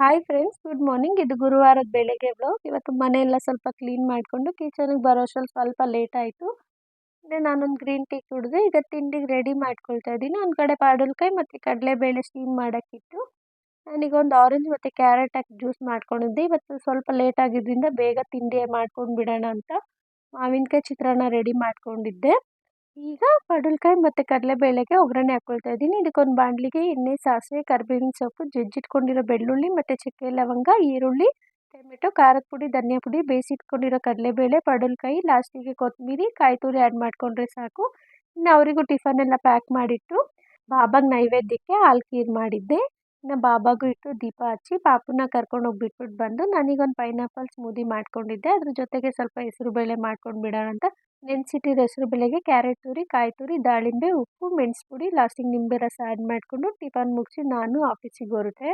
Hi friends, good morning. ಇದು ಗುರುವಾರದ ಬೆಳಗ್ಗೆ vlog. ಇವತ್ತು ಮನೆಯೆಲ್ಲ ಸ್ವಲ್ಪ ಕ್ಲೀನ್ ಮಾಡಿಕೊಂಡು ಕಿಚನ್ಗೆ ಬರೋ ಅಷ್ಟ್ರಲ್ಲಿ ಸ್ವಲ್ಪ ಲೇಟ್ ಆಯಿತು. ನಾನೊಂದು ಗ್ರೀನ್ ಟೀ ಕುಡಿದೆ. ಈಗ ತಿಂಡಿಗೆ ರೆಡಿ ಮಾಡ್ಕೊಳ್ತಾ ಇದ್ದೀನಿ. ಒಂದು ಕಡೆ ಪಾಡಲ್ಕಾಯಿ ಮತ್ತು ಕಡಲೆಬೇಳೆ ಸ್ಟೀಮ್ ಮಾಡೋಕ್ಕಿಟ್ಟು ನಾನೀಗ ಒಂದು ಆರೆಂಜ್ ಮತ್ತು ಕ್ಯಾರೆಟ್ ಹಾಕಿ ಜ್ಯೂಸ್ ಮಾಡ್ಕೊಂಡಿದ್ದೆ. ಇವತ್ತು ಸ್ವಲ್ಪ ಲೇಟ್ ಆಗಿದ್ದರಿಂದ ಬೇಗ ತಿಂಡಿ ಮಾಡ್ಕೊಂಡು ಬಿಡೋಣ ಅಂತ ಮಾವಿನಕಾಯಿ ಚಿತ್ರಾನ್ನ ರೆಡಿ ಮಾಡ್ಕೊಂಡಿದ್ದೆ. ಈಗ ಪಡವಲಕಾಯಿ ಮತ್ತು ಕಡಲೆಬೇಳೆಗೆ ಒಗ್ಗರಣೆ ಹಾಕ್ಕೊಳ್ತಾ ಇದ್ದೀನಿ. ಇದಕ್ಕೊಂದು ಬಾಣಲಿಗೆ ಎಣ್ಣೆ, ಸಾಸಿವೆ, ಕರಿಬೇವಿನ ಸೊಪ್ಪು, ಜಜ್ಜಿಟ್ಕೊಂಡಿರೋ ಬೆಳ್ಳುಳ್ಳಿ ಮತ್ತು ಚಕ್ಕೆ ಲವಂಗ, ಈರುಳ್ಳಿ, ಟೊಮೆಟೊ, ಖಾರದ ಪುಡಿ, ಧನಿಯಾ ಪುಡಿ, ಬೇಯಿಸಿಟ್ಕೊಂಡಿರೋ ಕಡಲೆಬೇಳೆ, ಪಡವಲಕಾಯಿ, ಲಾಸ್ಟಿಗೆ ಕೊತ್ತಂಬರಿ, ಕಾಯಿ ತುರಿ ಆ್ಯಡ್ ಮಾಡಿಕೊಂಡ್ರೆ ಸಾಕು. ಇನ್ನು ಅವರಿಗೂ ಟಿಫನ್ ಎಲ್ಲ ಪ್ಯಾಕ್ ಮಾಡಿಟ್ಟು ಬಾಬಾಗೆ ನೈವೇದ್ಯಕ್ಕೆ ಹಾಲು ಖೀರು ಮಾಡಿದ್ದೆ. ಇನ್ನು ಬಾಬಾಗೂ ಇಟ್ಟು ದೀಪ ಹಚ್ಚಿ ಪಾಪುನ ಕರ್ಕೊಂಡು ಹೋಗಿ ಬಿಟ್ಬಿಟ್ಟು ಬಂದು ನಾನೀಗೊಂದು ಪೈನಾಪಲ್ ಸ್ಮೂದಿ ಮಾಡ್ಕೊಂಡಿದ್ದೆ. ಅದ್ರ ಜೊತೆಗೆ ಸ್ವಲ್ಪ ಹೆಸರುಬೇಳೆ ಮಾಡ್ಕೊಂಡು ಬಿಡೋಣ ಅಂತ ನೆನೆಸಿಟ್ಟಿರೋ ಹೆಸರುಬೇಳೆಗೆ ಕ್ಯಾರೆಟ್ ತುರಿ, ಕಾಯಿ ತುರಿ, ದಾಳಿಂಬೆ, ಉಪ್ಪು, ಮೆಣಸು ಪುಡಿ, ಲಾಸ್ಟಿಗೆ ನಿಂಬೆ ರಸ ಆ್ಯಡ್ ಮಾಡಿಕೊಂಡು ಟಿಫನ್ ಮುಗಿಸಿ ನಾನು ಆಫೀಸಿಗೆ ಹೊರಟೆ.